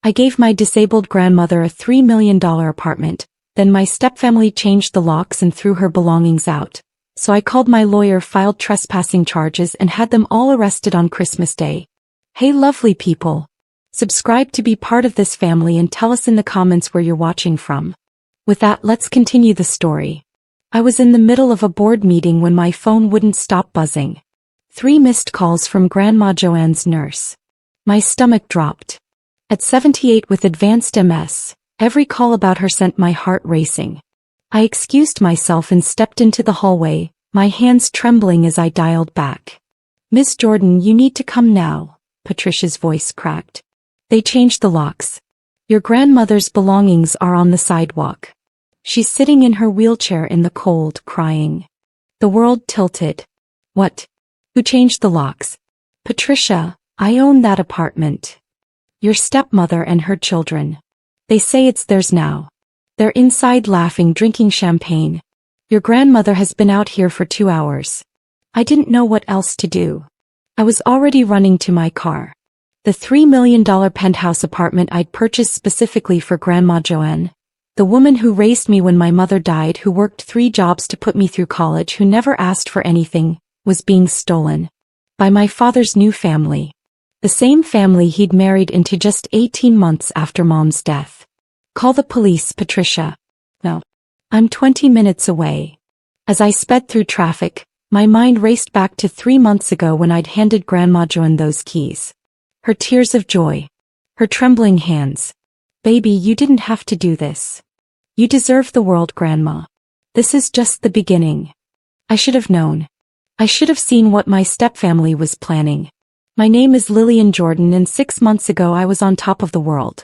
I gave my disabled grandmother a $3 million apartment, then my stepfamily changed the locks and threw her belongings out. So I called my lawyer, filed trespassing charges and had them all arrested on Christmas Day. Hey lovely people. Subscribe to be part of this family and tell us in the comments where you're watching from. With that, let's continue the story. I was in the middle of a board meeting when my phone wouldn't stop buzzing. 3 missed calls from Grandma Joanne's nurse. My stomach dropped. At 78 with advanced MS, every call about her sent my heart racing. I excused myself and stepped into the hallway, my hands trembling as I dialed back. Miss Jordan, you need to come now, Patricia's voice cracked. They changed the locks. Your grandmother's belongings are on the sidewalk. She's sitting in her wheelchair in the cold, crying. The world tilted. What? Who changed the locks? Patricia, I own that apartment. Your stepmother and her children. They say it's theirs now. They're inside laughing, drinking champagne. Your grandmother has been out here for 2 hours. I didn't know what else to do. I was already running to my car. The $3 million penthouse apartment I'd purchased specifically for Grandma Joanne, the woman who raised me when my mother died, who worked 3 jobs to put me through college, who never asked for anything, was being stolen. By my father's new family. The same family he'd married into just 18 months after Mom's death. Call the police, Patricia. No. I'm 20 minutes away. As I sped through traffic, my mind raced back to 3 months ago when I'd handed Grandma Joanne those keys. Her tears of joy. Her trembling hands. Baby, you didn't have to do this. You deserve the world, Grandma. This is just the beginning. I should have known. I should have seen what my stepfamily was planning. My name is Lillian Jordan, and 6 months ago I was on top of the world.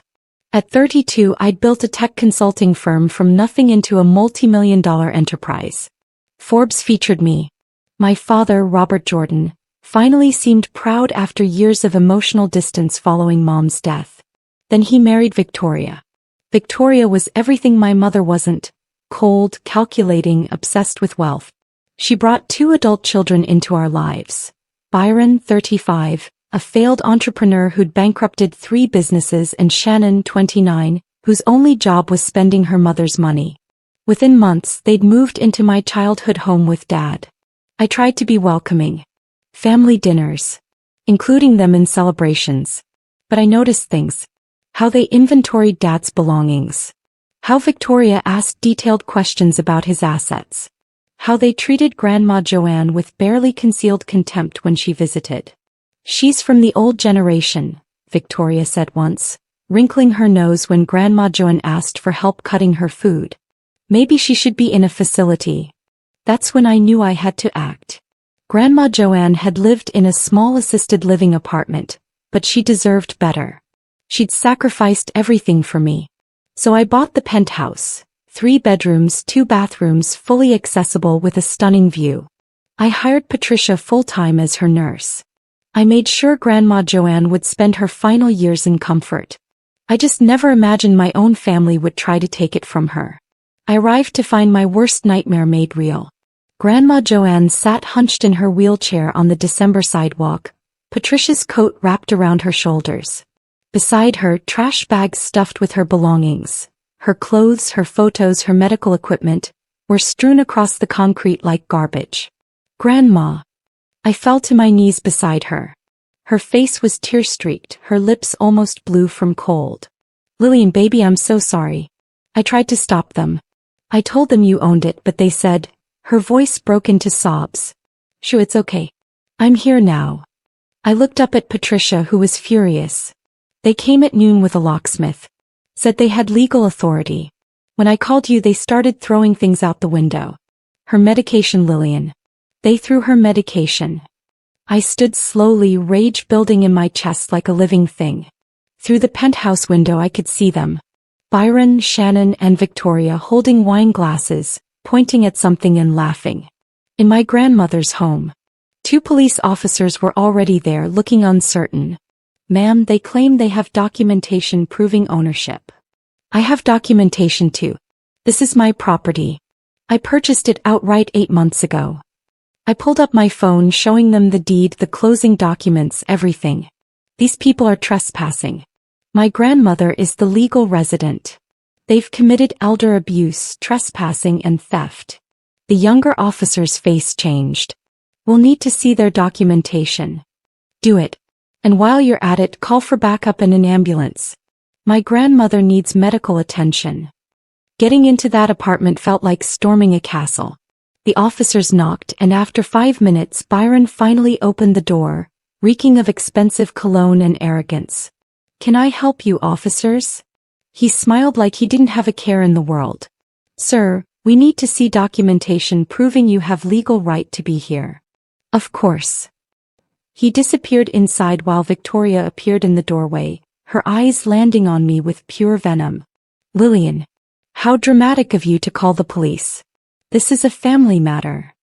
At 32, I'd built a tech consulting firm from nothing into a multi-million-dollar enterprise. Forbes featured me. My father, Robert Jordan, finally seemed proud after years of emotional distance following Mom's death. Then he married Victoria. Victoria was everything my mother wasn't: cold, calculating, obsessed with wealth. She brought 2 adult children into our lives. Byron, 35, a failed entrepreneur who'd bankrupted 3 businesses, and Shannon, 29, whose only job was spending her mother's money. Within months, they'd moved into my childhood home with Dad. I tried to be welcoming. Family dinners. Including them in celebrations. But I noticed things. How they inventoried Dad's belongings. How Victoria asked detailed questions about his assets. How they treated Grandma Joanne with barely concealed contempt when she visited. She's from the old generation, Victoria said once, wrinkling her nose when Grandma Joanne asked for help cutting her food. Maybe she should be in a facility. That's when I knew I had to act. Grandma Joanne had lived in a small assisted living apartment, but she deserved better. She'd sacrificed everything for me. So I bought the penthouse, 3 bedrooms, 2 bathrooms, fully accessible with a stunning view. I hired Patricia full-time as her nurse. I made sure Grandma Joanne would spend her final years in comfort. I just never imagined my own family would try to take it from her. I arrived to find my worst nightmare made real. Grandma Joanne sat hunched in her wheelchair on the December sidewalk, Patricia's coat wrapped around her shoulders. Beside her, trash bags stuffed with her belongings. Her clothes, her photos, her medical equipment were strewn across the concrete like garbage. Grandma. I fell to my knees beside her. Her face was tear-streaked, her lips almost blue from cold. Lillian, baby, I'm so sorry. I tried to stop them. I told them you owned it, but they said. Her voice broke into sobs. Shoo, it's okay. I'm here now. I looked up at Patricia, who was furious. They came at noon with a locksmith. Said they had legal authority. When I called you, they started throwing things out the window. Her medication, Lillian. They threw her medication. I stood slowly, rage building in my chest like a living thing. Through the penthouse window I could see them. Byron, Shannon, and Victoria holding wine glasses, pointing at something and laughing. In my grandmother's home. 2 police officers were already there, looking uncertain. Ma'am, they claim they have documentation proving ownership. I have documentation too. This is my property. I purchased it outright 8 months ago. I pulled up my phone, showing them the deed, the closing documents, everything. These people are trespassing. My grandmother is the legal resident. They've committed elder abuse, trespassing, and theft. The younger officer's face changed. We'll need to see their documentation. Do it. And while you're at it, call for backup and an ambulance. My grandmother needs medical attention. Getting into that apartment felt like storming a castle. The officers knocked, and after 5 minutes, Byron finally opened the door, reeking of expensive cologne and arrogance. Can I help you, officers? He smiled like he didn't have a care in the world. Sir, we need to see documentation proving you have legal right to be here. Of course. He disappeared inside while Victoria appeared in the doorway, her eyes landing on me with pure venom. Lillian. How dramatic of you to call the police. This is a family matter.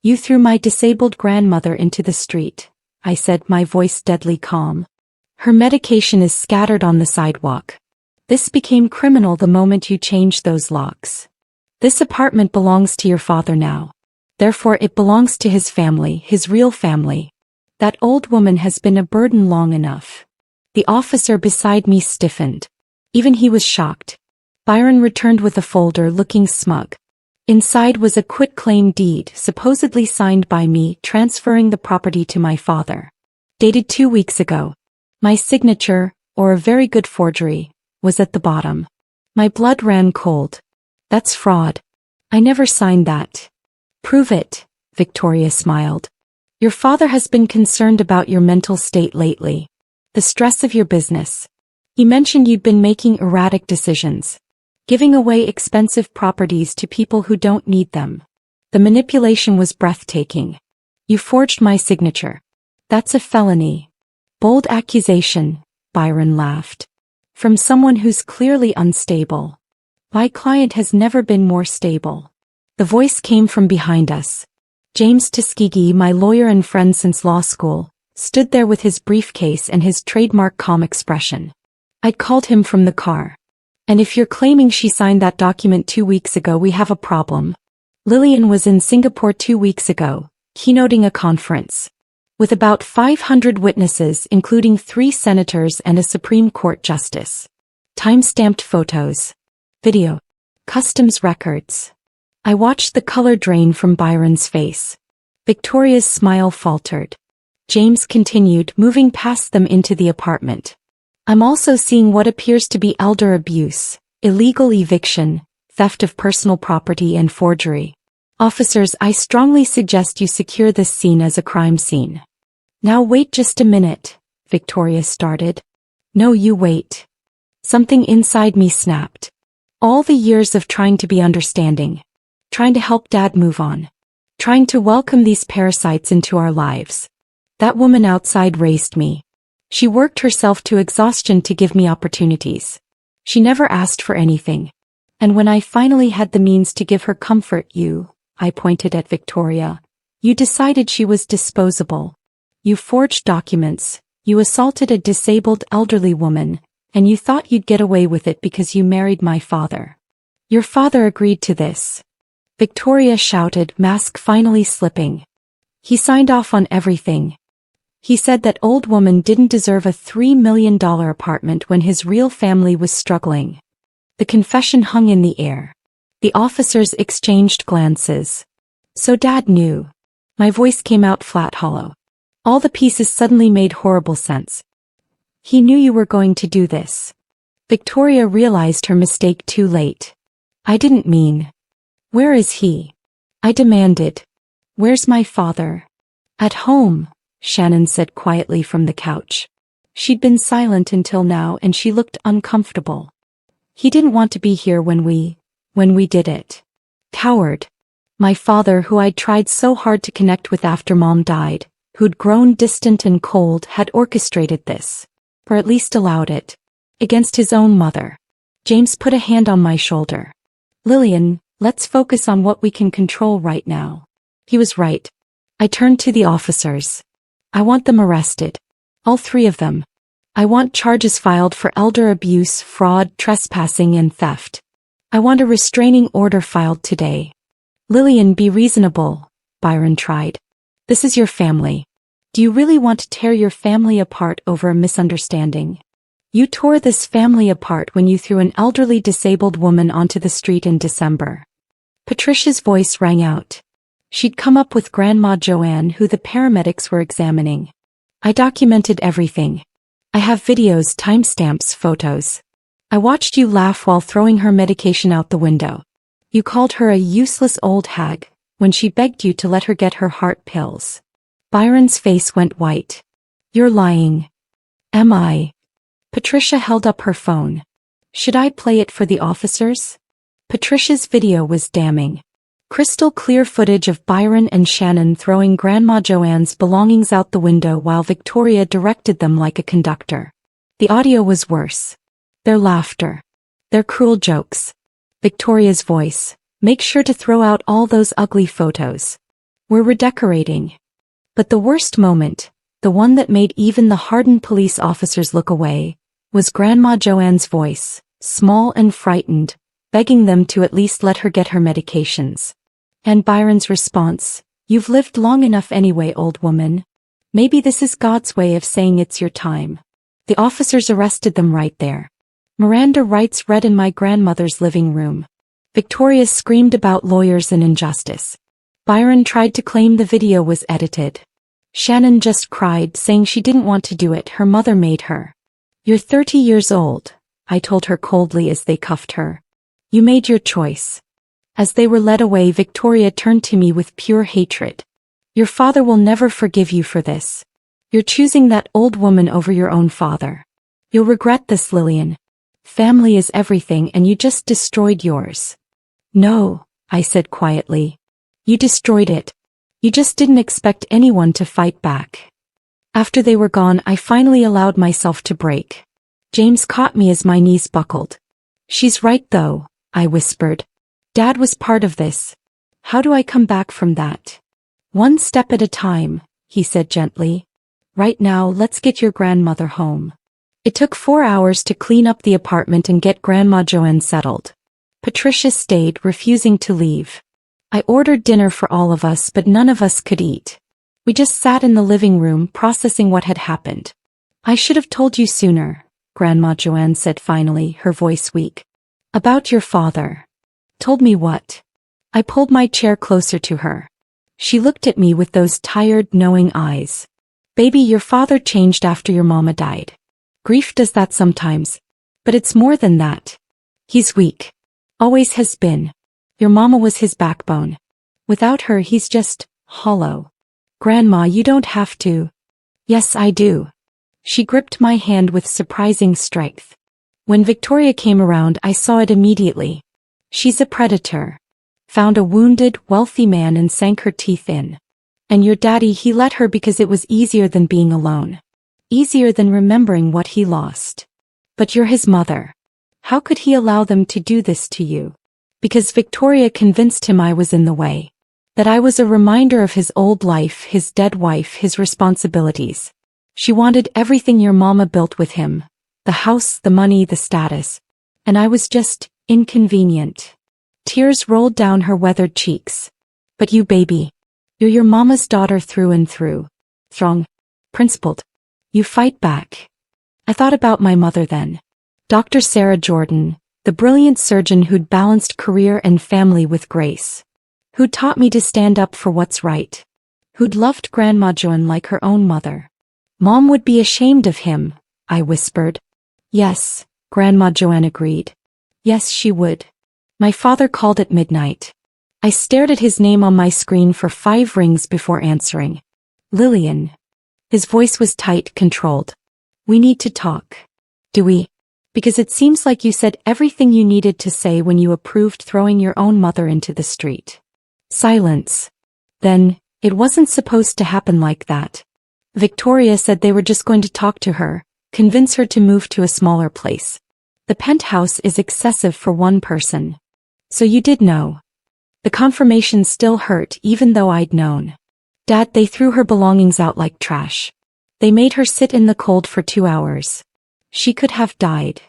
You threw my disabled grandmother into the street, I said, my voice deadly calm. Her medication is scattered on the sidewalk. This became criminal the moment you changed those locks. This apartment belongs to your father now. Therefore it belongs to his family, his real family. That old woman has been a burden long enough. The officer beside me stiffened. Even he was shocked. Byron returned with a folder, looking smug. Inside was a quitclaim deed, supposedly signed by me, transferring the property to my father. Dated 2 weeks ago. My signature, or a very good forgery, was at the bottom. My blood ran cold. That's fraud. I never signed that. Prove it, Victoria smiled. Your father has been concerned about your mental state lately. The stress of your business. He mentioned you'd been making erratic decisions. Giving away expensive properties to people who don't need them. The manipulation was breathtaking. You forged my signature. That's a felony. Bold accusation, Byron laughed. From someone who's clearly unstable. My client has never been more stable. The voice came from behind us. James Tuskegee, my lawyer and friend since law school, stood there with his briefcase and his trademark calm expression. I'd called him from the car. And if you're claiming she signed that document 2 weeks ago, we have a problem. Lillian was in Singapore 2 weeks ago, keynoting a conference. With about 500 witnesses, including 3 senators and a Supreme Court justice. Time-stamped photos. Video. Customs records. I watched the color drain from Byron's face. Victoria's smile faltered. James continued, moving past them into the apartment. I'm also seeing what appears to be elder abuse, illegal eviction, theft of personal property and forgery. Officers, I strongly suggest you secure this scene as a crime scene. Now wait just a minute, Victoria started. No, you wait. Something inside me snapped. All the years of trying to be understanding. Trying to help Dad move on. Trying to welcome these parasites into our lives. That woman outside raised me. She worked herself to exhaustion to give me opportunities. She never asked for anything. And when I finally had the means to give her comfort, I pointed at Victoria, you decided she was disposable. You forged documents, you assaulted a disabled elderly woman, and you thought you'd get away with it because you married my father. Your father agreed to this. Victoria shouted, mask finally slipping. He signed off on everything. He said that old woman didn't deserve a $3 million apartment when his real family was struggling. The confession hung in the air. The officers exchanged glances. So Dad knew. My voice came out flat hollow. All the pieces suddenly made horrible sense. He knew you were going to do this. Victoria realized her mistake too late. I didn't mean. Where is he? I demanded. Where's my father? At home, Shannon said quietly from the couch. She'd been silent until now and she looked uncomfortable. He didn't want to be here when we did it. Coward. My father, who I'd tried so hard to connect with after Mom died, who'd grown distant and cold, had orchestrated this. Or at least allowed it. Against his own mother. James put a hand on my shoulder. Lillian, let's focus on what we can control right now. He was right. I turned to the officers. I want them arrested. All 3 of them. I want charges filed for elder abuse, fraud, trespassing, and theft. I want a restraining order filed today. Lillian, be reasonable, Byron tried. This is your family. Do you really want to tear your family apart over a misunderstanding? You tore this family apart when you threw an elderly disabled woman onto the street in December. Patricia's voice rang out. She'd come up with Grandma Joanne, who the paramedics were examining. I documented everything. I have videos, timestamps, photos. I watched you laugh while throwing her medication out the window. You called her a useless old hag when she begged you to let her get her heart pills. Byron's face went white. You're lying. Am I? Patricia held up her phone. Should I play it for the officers? Patricia's video was damning. Crystal clear footage of Byron and Shannon throwing Grandma Joanne's belongings out the window while Victoria directed them like a conductor. The audio was worse. Their laughter. Their cruel jokes. Victoria's voice. Make sure to throw out all those ugly photos. We're redecorating. But the worst moment, the one that made even the hardened police officers look away, was Grandma Joanne's voice, small and frightened, begging them to at least let her get her medications. And Byron's response, "You've lived long enough anyway, old woman. Maybe this is God's way of saying it's your time." The officers arrested them right there. Miranda rights read in my grandmother's living room. Victoria screamed about lawyers and injustice. Byron tried to claim the video was edited. Shannon just cried, saying she didn't want to do it, her mother made her. "You're 30 years old," I told her coldly as they cuffed her. "You made your choice." As they were led away, Victoria turned to me with pure hatred. "Your father will never forgive you for this. You're choosing that old woman over your own father. You'll regret this, Lillian. Family is everything and you just destroyed yours." "No," I said quietly. "You destroyed it. You just didn't expect anyone to fight back." After they were gone, I finally allowed myself to break. James caught me as my knees buckled. "She's right though," I whispered. "Dad was part of this. How do I come back from that?" "One step at a time," he said gently. "Right now, let's get your grandmother home." It took 4 hours to clean up the apartment and get Grandma Joanne settled. Patricia stayed, refusing to leave. I ordered dinner for all of us, but none of us could eat. We just sat in the living room, processing what had happened. "I should have told you sooner," Grandma Joanne said finally, her voice weak. "About your father." "Told me what?" I pulled my chair closer to her. She looked at me with those tired, knowing eyes. "Baby, your father changed after your mama died. Grief does that sometimes. But it's more than that. He's weak. Always has been. Your mama was his backbone. Without her, he's just hollow. Grandma, you don't have to." "Yes, I do." She gripped my hand with surprising strength. When Victoria came around, I saw it immediately. She's a predator. Found a wounded, wealthy man and sank her teeth in. And your daddy, he let her because it was easier than being alone. Easier than remembering what he lost. But you're his mother. How could he allow them to do this to you? Because Victoria convinced him I was in the way. That I was a reminder of his old life, his dead wife, his responsibilities. She wanted everything your mama built with him. The house, the money, the status. And I was just inconvenient. Tears rolled down her weathered cheeks. "But you, baby. You're your mama's daughter through and through. Strong. Principled. You fight back." I thought about my mother then. Dr. Sarah Jordan, the brilliant surgeon who'd balanced career and family with grace. Who'd taught me to stand up for what's right. Who'd loved Grandma Joanne like her own mother. "Mom would be ashamed of him," I whispered. "Yes," Grandma Joanne agreed. "Yes, she would." My father called at midnight. I stared at his name on my screen for 5 rings before answering. "Lillian." His voice was tight, controlled. "We need to talk." "Do we?" "Because it seems like you said everything you needed to say when you approved throwing your own mother into the street." Silence. "Then, it wasn't supposed to happen like that. Victoria said they were just going to talk to her, convince her to move to a smaller place. The penthouse is excessive for one person. So you did know." The confirmation still hurt even though I'd known. "Dad, they threw her belongings out like trash. They made her sit in the cold for 2 hours. She could have died."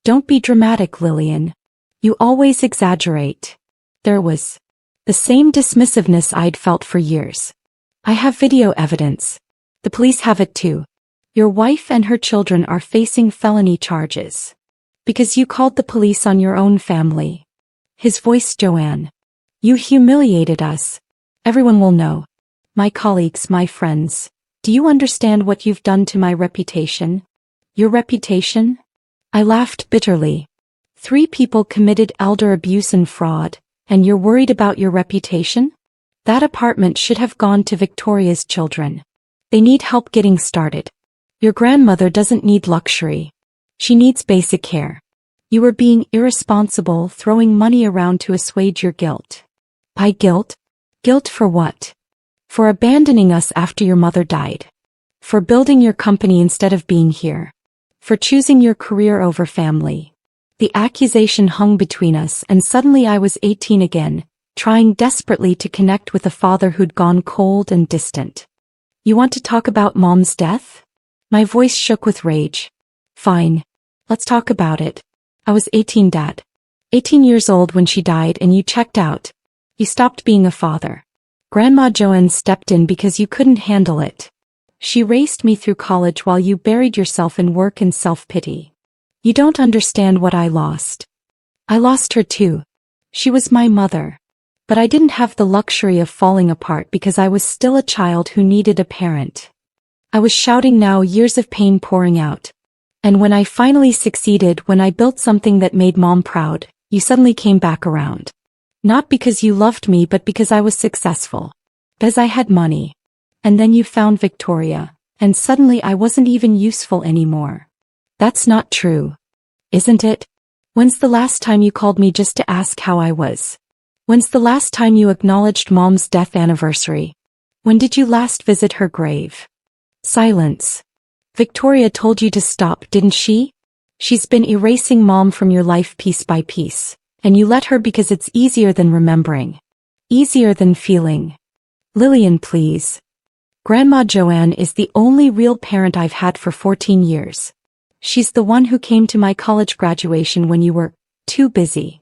"Don't be dramatic, Lillian. You always exaggerate." There was the same dismissiveness I'd felt for years. "I have video evidence. The police have it too. Your wife and her children are facing felony charges. Because you called the police on your own family. His voice, Joanne. You humiliated us. Everyone will know. My colleagues, my friends. Do you understand what you've done to my reputation? Your reputation? I laughed bitterly. 3 people committed elder abuse and fraud, and you're worried about your reputation? That apartment should have gone to Victoria's children. They need help getting started. Your grandmother doesn't need luxury. She needs basic care. You were being irresponsible, throwing money around to assuage your guilt. By guilt? Guilt for what? For abandoning us after your mother died. For building your company instead of being here. For choosing your career over family. The accusation hung between us, and suddenly I was 18 again, trying desperately to connect with a father who'd gone cold and distant. You want to talk about Mom's death? My voice shook with rage. Fine. Let's talk about it. I was 18, Dad. 18 years old when she died, and you checked out. You stopped being a father. Grandma Joanne stepped in because you couldn't handle it. She raced me through college while you buried yourself in work and self-pity. You don't understand what I lost. I lost her too. She was my mother. But I didn't have the luxury of falling apart because I was still a child who needed a parent. I was shouting now, years of pain pouring out. And when I finally succeeded, when I built something that made Mom proud, you suddenly came back around. Not because you loved me, but because I was successful. Because I had money. And then you found Victoria, and suddenly I wasn't even useful anymore. That's not true. Isn't it? When's the last time you called me just to ask how I was? When's the last time you acknowledged Mom's death anniversary? When did you last visit her grave? Silence. Victoria told you to stop, didn't she? She's been erasing Mom from your life piece by piece, and you let her because it's easier than remembering. Easier than feeling. Lillian, please. Grandma Joanne is the only real parent I've had for 14 years. She's the one who came to my college graduation when you were too busy.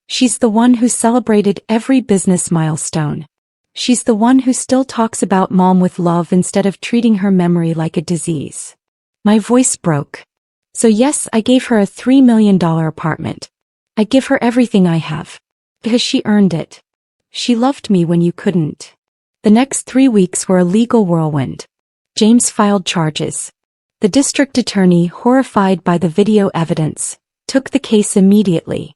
She's the one who celebrated every business milestone. She's the one who still talks about Mom with love instead of treating her memory like a disease. My voice broke. So yes, I gave her a $3 million apartment. I give her everything I have. Because she earned it. She loved me when you couldn't. The next 3 weeks were a legal whirlwind. James filed charges. The district attorney, horrified by the video evidence, took the case immediately.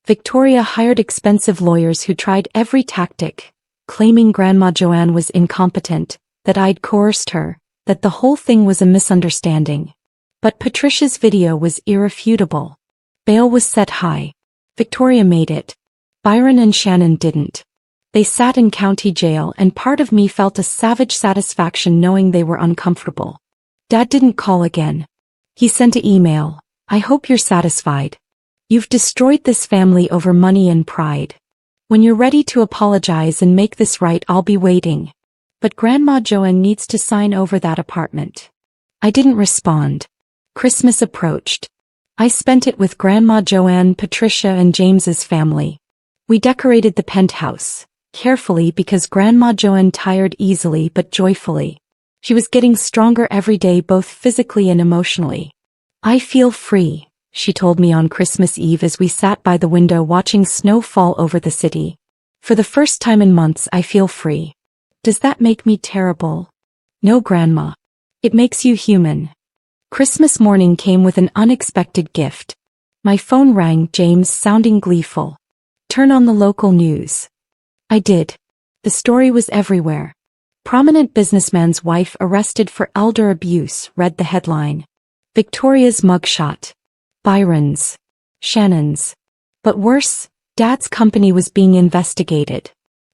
Victoria hired expensive lawyers who tried every tactic, claiming Grandma Joanne was incompetent, that I'd coerced her, that the whole thing was a misunderstanding. But Patricia's video was irrefutable. Bail was set high. Victoria made it. Byron and Shannon didn't. They sat in county jail, and part of me felt a savage satisfaction knowing they were uncomfortable. Dad didn't call again. He sent an email. I hope you're satisfied. You've destroyed this family over money and pride. When you're ready to apologize and make this right, I'll be waiting. But Grandma Joanne needs to sign over that apartment. I didn't respond. Christmas approached. I spent it with Grandma Joanne, Patricia, and James's family. We decorated the penthouse, carefully because Grandma Joanne tired easily but joyfully. She was getting stronger every day, both physically and emotionally. I feel free, she told me on Christmas Eve as we sat by the window watching snow fall over the city. For the first time in months, I feel free. Does that make me terrible? No, Grandma. It makes you human. Christmas morning came with an unexpected gift. My phone rang, James sounding gleeful. Turn on the local news. I did. The story was everywhere. Prominent businessman's wife arrested for elder abuse, read the headline. Victoria's mugshot. Byron's. Shannon's. But worse, Dad's company was being investigated.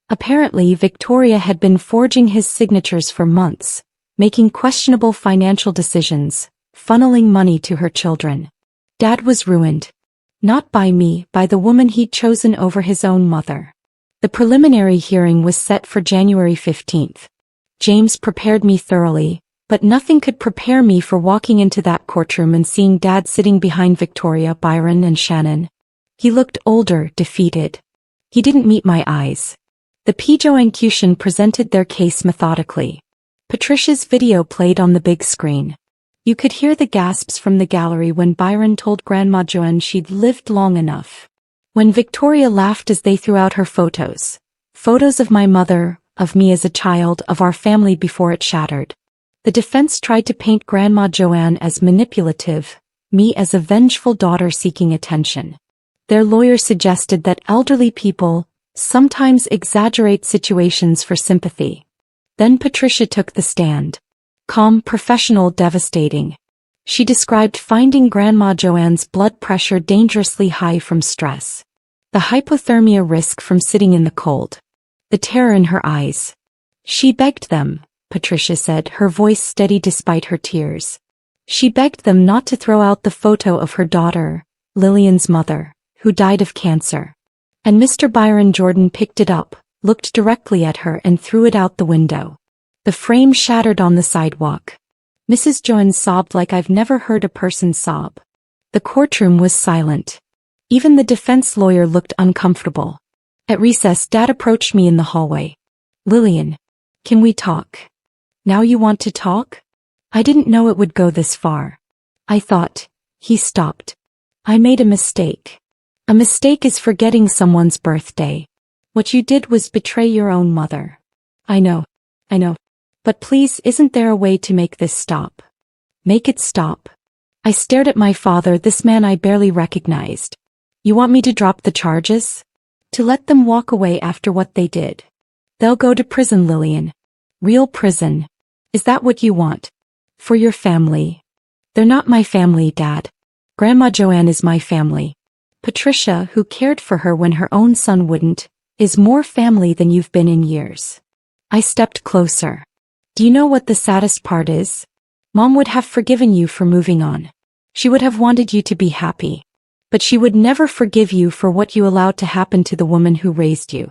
Apparently, Victoria had been forging his signatures for months, making questionable financial decisions, funneling money to her children. Dad was ruined. Not by me, by the woman he'd chosen over his own mother. The preliminary hearing was set for January 15th. James prepared me thoroughly, but nothing could prepare me for walking into that courtroom and seeing Dad sitting behind Victoria, Byron, and Shannon. He looked older, defeated. He didn't meet my eyes. The prosecution presented their case methodically. Patricia's video played on the big screen. You could hear the gasps from the gallery when Byron told Grandma Joanne she'd lived long enough. When Victoria laughed as they threw out her photos. Photos of my mother, of me as a child, of our family before it shattered. The defense tried to paint Grandma Joanne as manipulative, me as a vengeful daughter seeking attention. Their lawyer suggested that elderly people sometimes exaggerate situations for sympathy. Then Patricia took the stand. Calm, professional, devastating. She described finding Grandma Joanne's blood pressure dangerously high from stress. The hypothermia risk from sitting in the cold. The terror in her eyes. She begged them, Patricia said, her voice steady despite her tears. She begged them not to throw out the photo of her daughter, Lillian's mother, who died of cancer. And Mr. Byron Jordan picked it up, looked directly at her and threw it out the window. The frame shattered on the sidewalk. Mrs. Joanne sobbed like I've never heard a person sob. The courtroom was silent. Even the defense lawyer looked uncomfortable. At recess, Dad approached me in the hallway. Lillian, can we talk? Now you want to talk? I didn't know it would go this far. I thought. He stopped. I made a mistake. A mistake is forgetting someone's birthday. What you did was betray your own mother. I know. But please, isn't there a way to make this stop? Make it stop. I stared at my father, this man I barely recognized. You want me to drop the charges? To let them walk away after what they did? They'll go to prison, Lillian. Real prison. Is that what you want? For your family. They're not my family, Dad. Grandma Joanne is my family. Patricia, who cared for her when her own son wouldn't, is more family than you've been in years. I stepped closer. Do you know what the saddest part is? Mom would have forgiven you for moving on. She would have wanted you to be happy. But she would never forgive you for what you allowed to happen to the woman who raised you.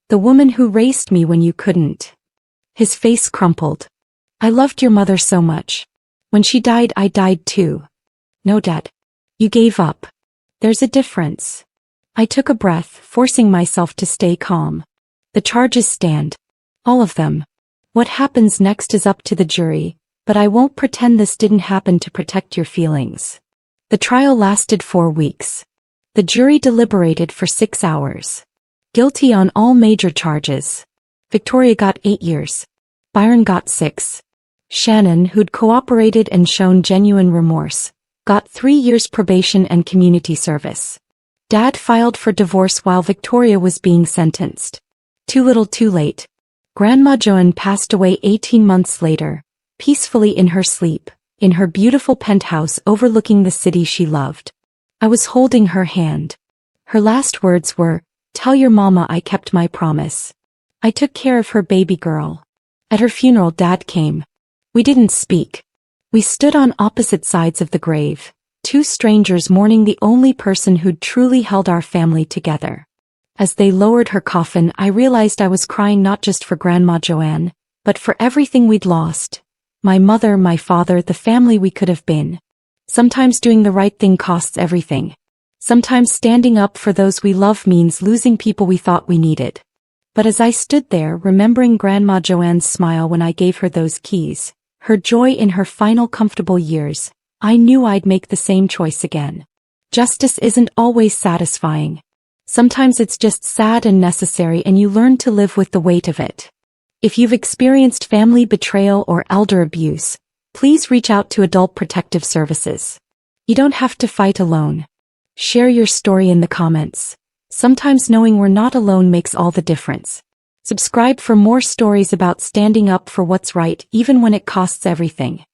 The woman who raised me when you couldn't. His face crumpled. I loved your mother so much. When she died, I died too. No, Dad. You gave up. There's a difference. I took a breath, forcing myself to stay calm. The charges stand. All of them. What happens next is up to the jury, but I won't pretend this didn't happen to protect your feelings. The trial lasted 4 weeks. The jury deliberated for 6 hours. Guilty on all major charges. Victoria got 8 years. Byron got 6. Shannon, who'd cooperated and shown genuine remorse, got 3 years probation and community service. Dad filed for divorce while Victoria was being sentenced. Too little too late. Grandma Joanne passed away 18 months later, peacefully in her sleep, in her beautiful penthouse overlooking the city she loved. I was holding her hand. Her last words were, "Tell your mama I kept my promise." I took care of her baby girl. At her funeral, Dad came. We didn't speak. We stood on opposite sides of the grave, 2 strangers mourning the only person who'd truly held our family together. As they lowered her coffin, I realized I was crying not just for Grandma Joanne, but for everything we'd lost. My mother, my father, the family we could have been. Sometimes doing the right thing costs everything. Sometimes standing up for those we love means losing people we thought we needed. But as I stood there, remembering Grandma Joanne's smile when I gave her those keys, her joy in her final comfortable years, I knew I'd make the same choice again. Justice isn't always satisfying. Sometimes it's just sad and necessary, and you learn to live with the weight of it. If you've experienced family betrayal or elder abuse, please reach out to Adult Protective Services. You don't have to fight alone. Share your story in the comments. Sometimes knowing we're not alone makes all the difference. Subscribe for more stories about standing up for what's right even when it costs everything.